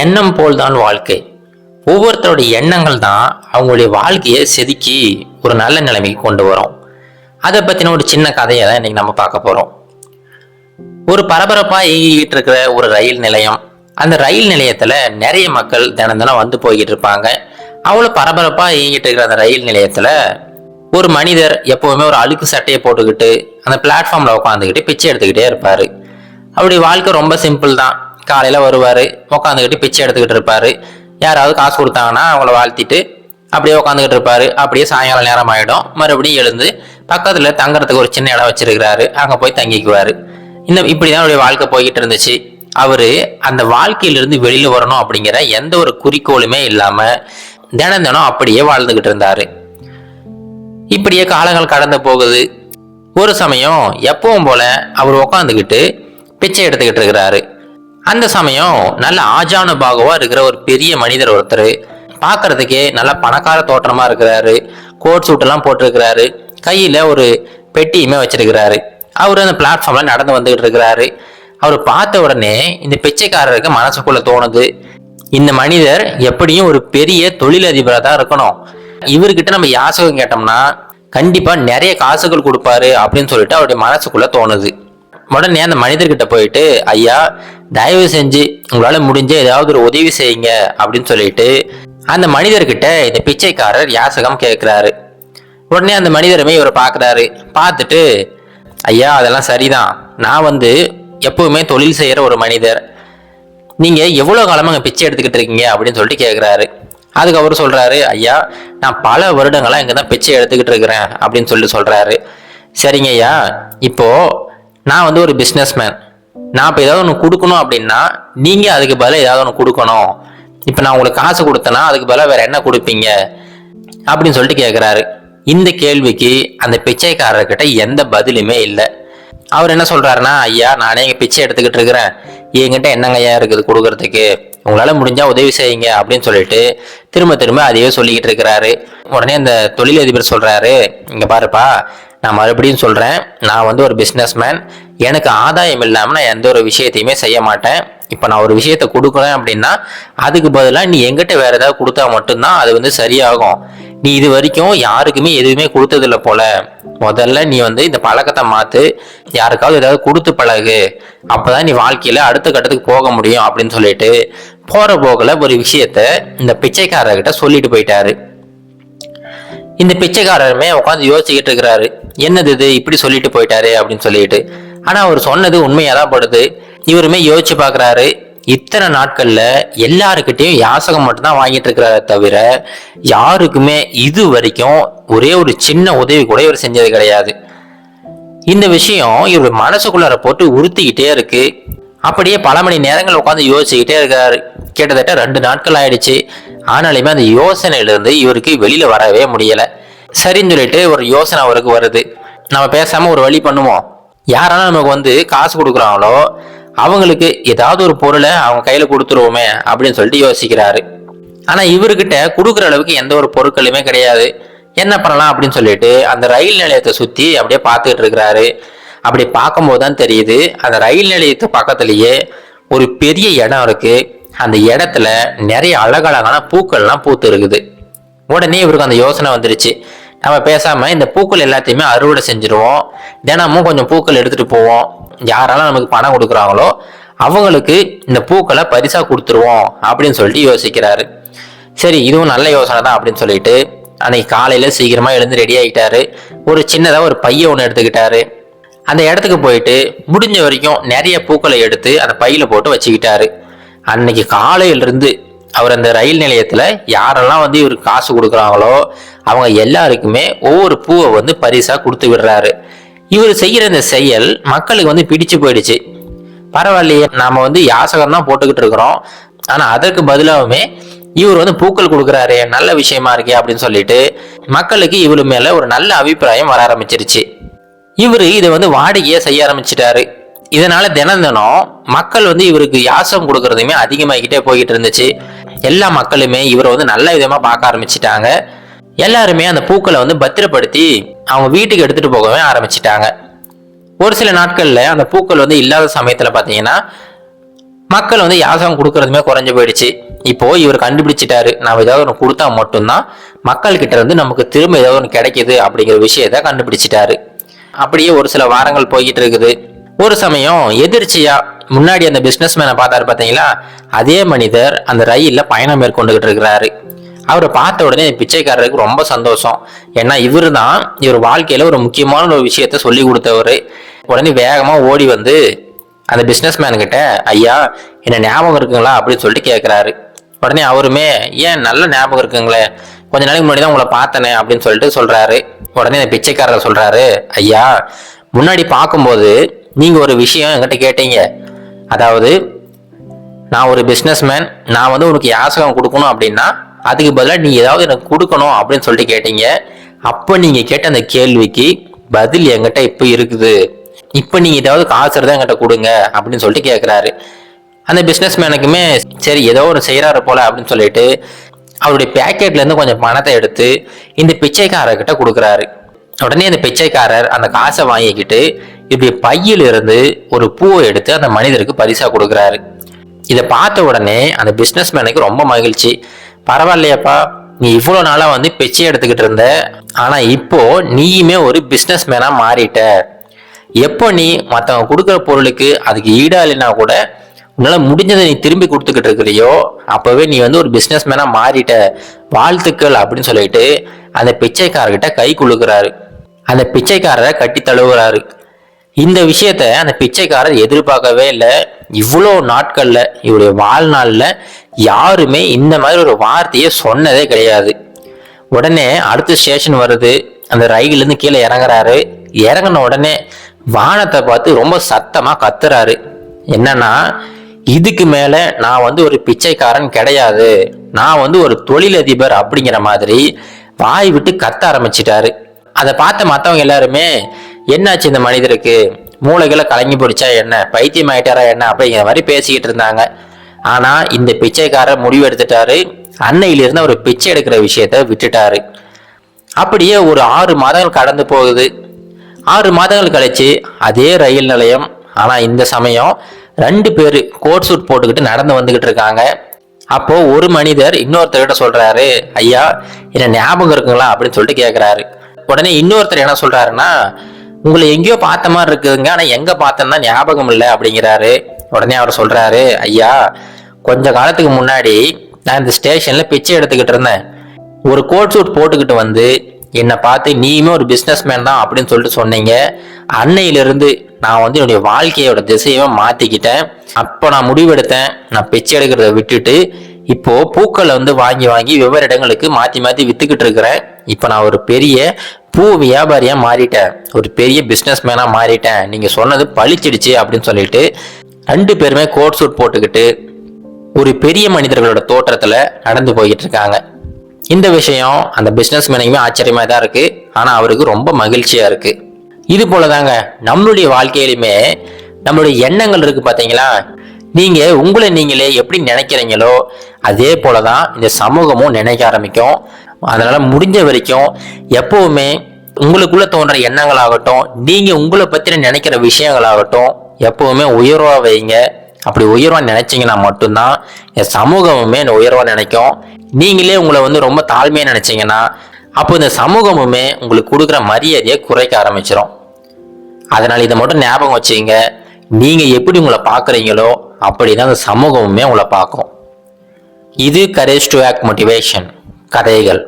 எண்ணம் போல்தான் வாழ்க்கை. ஒவ்வொருத்தருடைய எண்ணங்கள் தான் அவங்களுடைய வாழ்க்கையை செதுக்கி ஒரு நல்ல நிலைமைக்கு கொண்டு வரும். அதை பத்தின ஒரு சின்ன கதையை தான் இன்னைக்கு நம்ம பார்க்க போறோம். ஒரு பரபரப்பா இயங்கிட்டு இருக்கிற ஒரு ரயில் நிலையம். அந்த ரயில் நிலையத்துல நிறைய மக்கள் தினம் தினம் வந்து போய்கிட்டு இருப்பாங்க. அவ்வளவு பரபரப்பா இயங்கிட்டு இருக்கிற அந்த ரயில் நிலையத்துல ஒரு மனிதர் எப்பவுமே ஒரு அழுக்கு சட்டையை போட்டுக்கிட்டு அந்த பிளாட்ஃபார்ம்ல உட்காந்துக்கிட்டு பிச்சை எடுத்துக்கிட்டே இருப்பாரு. அவருடைய வாழ்க்கை ரொம்ப சிம்பிள் தான். காலையில வருவாரு, உட்காந்துக்கிட்டு பிச்சை எடுத்துக்கிட்டு இருப்பாரு. யாராவது காசு கொடுத்தாங்கன்னா அவங்கள வாழ்த்திட்டு அப்படியே உட்காந்துக்கிட்டு இருப்பாரு. அப்படியே சாயங்காலம் நேரம் ஆயிடும், மறுபடியும் எழுந்து பக்கத்துல தங்குறதுக்கு ஒரு சின்ன இடம் வச்சிருக்கிறாரு, அங்க போய் தங்கிக்குவாரு. இப்படிதான் அவருடைய வாழ்க்கை போய்கிட்டு இருந்துச்சு. அவரு அந்த வாழ்க்கையிலிருந்து வெளியில வரணும் அப்படிங்கிற எந்த ஒரு குறிக்கோளுமே இல்லாம தினம் தினம் அப்படியே வாழ்ந்துகிட்டு இருந்தாரு. இப்படியே காலங்கள் கடந்து போகுது. ஒரு சமயம் எப்பவும் போல அவர் உட்காந்துக்கிட்டு பிச்சை எடுத்துக்கிட்டு இருக்கிறாரு. அந்த சமயம் நல்ல ஆஜானு பாகுவா இருக்கிற ஒரு பெரிய மனிதர் ஒருத்தர், பார்க்கறதுக்கே நல்ல பணக்கார தோற்றமா இருக்கிறாரு. கோட் சூட் எல்லாம் போட்டிருக்கிறாரு, கையில ஒரு பெட்டியுமே வச்சிருக்கிறாரு. அவரு அந்த பிளாட்ஃபார்ம்ல நடந்து வந்துகிட்டு இருக்கிறாரு. அவர் பார்த்த உடனே இந்த பிச்சைக்காரருக்கு மனசுக்குள்ள தோணுது, இந்த மனிதர் எப்படியும் ஒரு பெரிய தொழிலதிபரா தான் இருக்கணும். இவர்கிட்ட நம்ம யாசகம் கேட்டோம்னா கண்டிப்பா நிறைய காசுகள் கொடுப்பாரு அப்படின்னு சொல்லிட்டு அவருடைய மனசுக்குள்ள தோணுது. உடனே அந்த மனிதர்கிட்ட போயிட்டு, ஐயா தயவு செஞ்சு உங்களால முடிஞ்ச ஏதாவது ஒரு உதவி செய்யுங்க அப்படின்னு சொல்லிட்டு அந்த மனிதர்கிட்ட இந்த பிச்சைக்காரர் யாசகம் கேட்கிறாரு. உடனே அந்த மனிதருமே இவரை பார்க்குறாரு. பார்த்துட்டு, ஐயா அதெல்லாம் சரிதான், நான் எப்பவுமே தொழில் செய்யற ஒரு மனிதர், நீங்க எவ்வளவு காலமா அங்க பிச்சை எடுத்துக்கிட்டு இருக்கீங்க அப்படின்னு சொல்லிட்டு கேட்கிறாரு. அதுக்கு அவரு சொல்றாரு, ஐயா நான் பல வருடங்களா இங்கதான் பிச்சை எடுத்துக்கிட்டு இருக்கிறேன் அப்படின்னு சொல்லிட்டு சொல்றாரு. சரிங்க ஐயா, இப்போ நான் ஒரு பிஸ்னஸ்மேன், நான் இப்போ ஏதாவது ஒன்று கொடுக்கணும் அப்படின்னா நீங்க அதுக்கு பதிலாக ஏதாவது ஒன்று கொடுக்கணும். இப்போ நான் உங்களுக்கு காசு கொடுத்தேன்னா அதுக்கு பதிலாக வேற என்ன கொடுப்பீங்க அப்படின்னு சொல்லிட்டு கேட்குறாரு. இந்த கேள்விக்கு அந்த பிச்சைக்காரர்கிட்ட எந்த பதிலுமே இல்லை. அவர் என்ன சொல்றாருன்னா, ஐயா நானே இங்கே பிச்சை எடுத்துக்கிட்டு இருக்கிறேன், என்கிட்ட என்னங்க ஐயா இருக்குது கொடுக்கறதுக்கு, உங்களால முடிஞ்சா உதவி செய்யுங்க அப்படின்னு சொல்லிட்டு திரும்ப திரும்ப அதையே சொல்லிக்கிட்டு இருக்கிறாரு. உடனே அந்த தொழிலதிபர் சொல்றாரு, இங்க பாருப்பா, நான் மறுபடியும் சொல்றேன், நான் ஒரு பிஸ்னஸ்மேன், எனக்கு ஆதாயம் இல்லாம நான் எந்த ஒரு விஷயத்தையுமே செய்ய மாட்டேன். இப்ப நான் ஒரு விஷயத்த கொடுக்குறேன் அப்படின்னா அதுக்கு பதிலாக நீ எங்கிட்ட வேற ஏதாவது கொடுத்தா மட்டும்தான் அது சரியாகும். நீ இது வரைக்கும் யாருக்குமே எதுவுமே கொடுத்ததில்ல போல, முதல்ல நீ இந்த பழக்கத்தை மாத்து, யாருக்காவது ஏதாவது கொடுத்து பழகு, அப்பதான் நீ வாழ்க்கையில அடுத்த கட்டத்துக்கு போக முடியும் அப்படின்னு சொல்லிட்டு போற போகல ஒரு விஷயத்த இந்த பிச்சைக்காரர்கிட்ட சொல்லிட்டு போயிட்டாரு. இந்த பிச்சைக்காரருமே உட்காந்து யோசிச்சுக்கிட்டு இருக்கிறாரு, என்னது இது இப்படி சொல்லிட்டு போயிட்டாரு அப்படின்னு சொல்லிட்டு. ஆனா அவர் சொன்னது உண்மையாதான் படுது. இவருமே யோசிச்சு பாக்குறாரு, இத்தனை நாட்கள்ல எல்லாருக்கிட்டையும் யாசகம் மட்டும்தான் வாங்கிட்டு இருக்கிறார தவிர யாருக்குமே இது வரைக்கும் ஒரே ஒரு சின்ன உதவி கூட இவர் செஞ்சது கிடையாது. இந்த விஷயம் இவர் மனசுக்குள்ளார போட்டு உறுத்திக்கிட்டே இருக்கு. அப்படியே பல மணி நேரங்கள் உட்காந்து யோசிச்சுக்கிட்டே இருக்காரு. கிட்டத்தட்ட 2 நாட்கள் ஆயிடுச்சு. ஆனாலுமே அந்த யோசனையிலிருந்து இவருக்கு வெளியில வரவே முடியல. சரின்னு சொல்லிட்டு ஒரு யோசனை அவருக்கு வருது, நம்ம பேசாம ஒரு வழி பண்ணுவோம், யாராலும் நமக்கு காசு கொடுக்குறாங்களோ அவங்களுக்கு ஏதாவது ஒரு பொருளை அவங்க கையில கொடுத்துருவோமே அப்படின்னு சொல்லிட்டு யோசிக்கிறாரு. ஆனா இவர்கிட்ட கொடுக்குற அளவுக்கு எந்த ஒரு பொருட்களுமே கிடையாது. என்ன பண்ணலாம் அப்படின்னு சொல்லிட்டு அந்த ரயில் நிலையத்தை சுத்தி அப்படியே பார்த்துக்கிட்டு இருக்கிறாரு. அப்படி பார்க்கும்போது தான் தெரியுது, அந்த ரயில் நிலையத்து பக்கத்திலேயே ஒரு பெரிய இடம் இருக்கு. அந்த இடத்துல நிறைய அழகழகான பூக்கள்லாம் பூத்து இருக்குது. உடனே இவருக்கு அந்த யோசனை வந்துருச்சு, நம்ம பேசாம இந்த பூக்கள் எல்லாத்தையுமே அறுவடை செஞ்சிருவோம், தினமும் கொஞ்சம் பூக்கள் எடுத்துட்டு போவோம், யாரெல்லாம் நமக்கு பணம் கொடுக்குறாங்களோ அவங்களுக்கு இந்த பூக்களை பரிசா கொடுத்துருவோம் அப்படின்னு சொல்லிட்டு யோசிக்கிறாரு. சரி இதுவும் நல்ல யோசனை தான் அப்படின்னு சொல்லிட்டு அன்னைக்கு காலையில சீக்கிரமா எழுந்து ரெடி ஆகிட்டாரு. ஒரு சின்னதா ஒரு பைய ஒன்று எடுத்துக்கிட்டாரு. அந்த இடத்துக்கு போயிட்டு முடிஞ்ச வரைக்கும் நிறைய பூக்களை எடுத்து அந்த பையில போட்டு வச்சுக்கிட்டாரு. அன்னைக்கு காலையிலிருந்து அவர் அந்த ரயில் நிலையத்துல யாரெல்லாம் இவருக்கு காசு கொடுக்குறாங்களோ அவங்க எல்லாருக்குமே ஒவ்வொரு பூவை பரிசா கொடுத்து விடுறாரு. இவர் செய்யற இந்த செயல் மக்களுக்கு பிடிச்சு போயிடுச்சு. பரவாயில்லையே, நாம யாசகம் தான் போட்டுக்கிட்டு இருக்கிறோம், ஆனா அதற்கு பதிலாகவுமே இவர் பூக்கள் கொடுக்குறாரு, நல்ல விஷயமா இருக்கே அப்படின்னு சொல்லிட்டு மக்களுக்கு இவரு மேல ஒரு நல்ல அபிப்பிராயம் வர ஆரம்பிச்சிருச்சு. இவரு இதை வாடகையா செய்ய ஆரம்பிச்சிட்டாரு. இதனால தினம் தினம் மக்கள் இவருக்கு யாசகம் கொடுக்கறதுமே அதிகமாகிட்டே போய்கிட்டு இருந்துச்சு. எல்லா மக்களுமே இவரை நல்ல விதமா பார்க்க ஆரம்பிச்சிட்டாங்க. எல்லாருமே அந்த பூக்களை பத்திரப்படுத்தி அவங்க வீட்டுக்கு எடுத்துட்டு போகவே ஆரம்பிச்சிட்டாங்க. ஒரு சில நாட்கள்ல அந்த பூக்கள் இல்லாத சமயத்துல பாத்தீங்கன்னா மக்கள் வந்து யாசகம் கொடுக்கறதுமே குறைஞ்சு போயிடுச்சு. இப்போ இவர் கண்டுபிடிச்சிட்டாரு, நம்ம ஏதாவது ஒன்று கொடுத்தா மட்டும்தான் மக்கள் கிட்ட இருந்து நமக்கு திரும்ப ஏதாவது ஒன்று கிடைக்குது அப்படிங்கிற விஷயத்த கண்டுபிடிச்சிட்டாரு. அப்படியே ஒரு சில வாரங்கள் போய்கிட்டு இருக்குது. ஒரு சமயம் எதிர்ச்சியா முன்னாடி அந்த பிசினஸ் மேனை பார்த்தாரு பார்த்தீங்களா, அதே மனிதர் அந்த ரயில்ல பயணம் மேற்கொண்டுகிட்டு இருக்கிறாரு. அவரை பார்த்த உடனே பிச்சைக்காரருக்கு ரொம்ப சந்தோஷம். ஏன்னா இவர் வாழ்க்கையில ஒரு முக்கியமான ஒரு விஷயத்த சொல்லி கொடுத்தவர். உடனே வேகமா ஓடி வந்து அந்த பிசினஸ் மேன் கிட்ட, ஐயா என்ன ஞாபகம் இருக்குங்களா அப்படின்னு சொல்லிட்டு கேட்கிறாரு. உடனே அவருமே, ஏன் நல்ல ஞாபகம் இருக்குங்களே, கொஞ்ச நாளைக்கு முன்னாடி தான் உங்களை பார்த்தனே அப்படின்னு சொல்லிட்டு சொல்றாரு. உடனே அந்த பிச்சைக்காரர் சொல்றாரு, ஐயா முன்னாடி பார்க்கும்போது நீங்க ஒரு விஷயம் என்கிட்ட கேட்டீங்க. அதாவது நான் ஒரு பிசினஸ் மேன், நான் வந்து உனக்கு யாசகம் கொடுக்கணும் அப்படின்னா அதுக்கு பதிலாக நீ ஏதாவது எனக்கு கொடுக்கணும் அப்படின்னு சொல்லிட்டு கேட்டீங்க. அப்போ நீங்க கேட்ட அந்த கேள்விக்கு பதில் என்கிட்ட இப்போ இருக்குது. இப்போ நீங்க ஏதாவது காசு இருந்தால் என்கிட்ட கொடுங்க அப்படின்னு சொல்லிட்டு கேட்குறாரு. அந்த பிஸ்னஸ் மேனுக்குமே சரி ஏதோ ஒரு செய்கிறாரு போல அப்படின்னு சொல்லிட்டு அவருடைய பேக்கெட்லேருந்து கொஞ்சம் பணத்தை எடுத்து இந்த பிச்சைக்காரர்கிட்ட கொடுக்குறாரு. உடனே அந்த பிச்சைக்காரர் அந்த காசை வாங்கிக்கிட்டு இப்படி பையிலிருந்து ஒரு பூவை எடுத்து அந்த மனிதருக்கு பரிசா கொடுக்குறாரு. இதை பார்த்த உடனே அந்த பிஸ்னஸ் மேனுக்கு ரொம்ப மகிழ்ச்சி. பரவாயில்லையாப்பா, நீ இவ்வளோ நாளாக வந்து பிச்சை எடுத்துக்கிட்டு இருந்த, ஆனால் இப்போ நீயுமே ஒரு பிஸ்னஸ் மேனாக மாறிட்ட. எப்போ நீ மற்றவங்க கொடுக்குற பொருளுக்கு அதுக்கு ஈடா இல்லைன்னா கூட உன்னால முடிஞ்சதை நீ திரும்பி கொடுத்துக்கிட்டு இருக்கிறியோ அப்பவே நீ வந்து ஒரு பிஸ்னஸ் மேனா மாறிட்ட, வாழ்த்துக்கள் அப்படின்னு சொல்லிட்டு அந்த பிச்சைக்காரர்கிட்ட கை குலுக்குறாரு. அந்த பிச்சைக்காரரை கட்டி தழுவுறாரு. இந்த விஷயத்த அந்த பிச்சைக்காரர் எதிர்பார்க்கவே இல்லை. இவ்வளோ நாட்கள்ல இவருடைய வாழ்நாள்ல யாருமே இந்த மாதிரி ஒரு வார்த்தையை சொன்னதே கிடையாது. உடனே அடுத்த ஸ்டேஷன் வருது. அந்த ரயிலிருந்து கீழே இறங்குறாரு. இறங்கின உடனே வானத்தை பார்த்து ரொம்ப சத்தமா கத்துறாரு. என்னன்னா, இதுக்கு மேல நான் வந்து ஒரு பிச்சைக்காரன் கிடையாது, நான் வந்து ஒரு தொழிலதிபர் அப்படிங்கிற மாதிரி வாய் விட்டு கத்த ஆரம்பிச்சிட்டாரு. அதை பார்த்த மற்றவங்க எல்லாருமே, என்னாச்சு இந்த மனிதருக்கு, மூளைகளை கலங்கி பிடிச்சா என்ன, பைத்தியம் ஆயிட்டாரா என்ன அப்படிங்கிற மாதிரி பேசிக்கிட்டு இருந்தாங்க. ஆனா இந்த பிச்சைக்காரர் முடிவு எடுத்துட்டாரு. அன்னையிலிருந்து அவர் பிச்சை எடுக்கிற விஷயத்த விட்டுட்டாரு. அப்படியே ஒரு 6 மாதங்கள் கடந்து போகுது. 6 மாதங்கள் கழிச்சு அதே ரயில் நிலையம். ஆனா இந்த சமயம் 2 பேரு கோட் சூட் போட்டுக்கிட்டு நடந்து வந்துகிட்டு இருக்காங்க. அப்போ ஒரு மனிதர் இன்னொருத்தர்கிட்ட சொல்றாரு, ஐயா என்ன ஞாபகம் இருக்குங்களா அப்படின்னு சொல்லிட்டு கேட்கிறாரு. உடனே இன்னொருத்தர் என்ன சொல்றாருன்னா, உங்களை எங்கேயோ பார்த்த மாதிரி இருக்குதுங்க, ஆனா எங்க பார்த்தேன்னா ஞாபகம் இல்லை அப்படிங்கிறாரு. உடனே அவர் சொல்றாரு, ஐயா கொஞ்ச காலத்துக்கு முன்னாடி நான் இந்த ஸ்டேஷன்ல பிச்சை எடுத்துக்கிட்டு இருந்தேன். ஒரு கோட் சூட் போட்டுக்கிட்டு வந்து என்னை பார்த்து நீயுமே ஒரு பிஸ்னஸ் மேன் தான் அப்படின்னு சொல்லிட்டு சொன்னீங்க. அன்னையிலிருந்து நான் வந்து என்னுடைய வாழ்க்கையோட திசையை மாத்திக்கிட்டேன். அப்போ நான் முடிவெடுத்தேன், நான் பிச்சை எடுக்கிறத விட்டுட்டு இப்போ பூக்களை வந்து வாங்கி வாங்கி வெவ்வேறு இடங்களுக்கு மாற்றி மாற்றி வித்துக்கிட்டு இருக்கிறேன். இப்போ நான் ஒரு பெரிய பூ வியாபாரியாக மாறிட்டேன், ஒரு பெரிய பிஸ்னஸ் மேனாக மாறிட்டேன், நீங்கள் சொன்னது பழிச்சிடுச்சு அப்படின்னு சொல்லிட்டு 2 பேருமே கோட் சூட் போட்டுக்கிட்டு ஒரு பெரிய மனிதர்களோட தோற்றத்தில் நடந்து போய்கிட்டு இருக்காங்க. இந்த விஷயம் அந்த பிஸ்னஸ் மேனுக்குமே ஆச்சரியமா தான் இருக்கு. ஆனா அவருக்கு ரொம்ப மகிழ்ச்சியா இருக்கு. இது போலதாங்க நம்மளுடைய வாழ்க்கையிலுமே நம்மளுடைய எண்ணங்கள் இருக்கு பாத்தீங்களா. நீங்க உங்களை நீங்களே எப்படி நினைக்கிறீங்களோ அதே போலதான் இந்த சமூகமும் நினைக்க ஆரம்பிக்கும். அதனால முடிஞ்ச வரைக்கும் எப்பவுமே உங்களுக்குள்ள தோன்ற எண்ணங்களாகட்டும், நீங்க உங்களை பத்தின நினைக்கிற விஷயங்களாகட்டும் எப்பவுமே உயர்வா வைங்க. அப்படி உயர்வா நினைச்சீங்கன்னா மட்டும்தான் என் சமூகமுமே உயர்வா நினைக்கும். நீங்களே உங்களை வந்து ரொம்ப தாழ்மையா நினைச்சீங்கன்னா அப்போ இந்த சமூகமுமே உங்களுக்கு கொடுக்குற மரியாதையை குறைக்க ஆரம்பிச்சிடும். அதனால இதை மட்டும் ஞாபகம் வச்சுங்க. நீங்க எப்படி உங்களை பார்க்குறீங்களோ அப்படிதான் அந்த சமூகமுமே உங்களை பார்க்கும். இது கரேஜ் டு ஆக்ட் மோட்டிவேஷன் கதைகள்.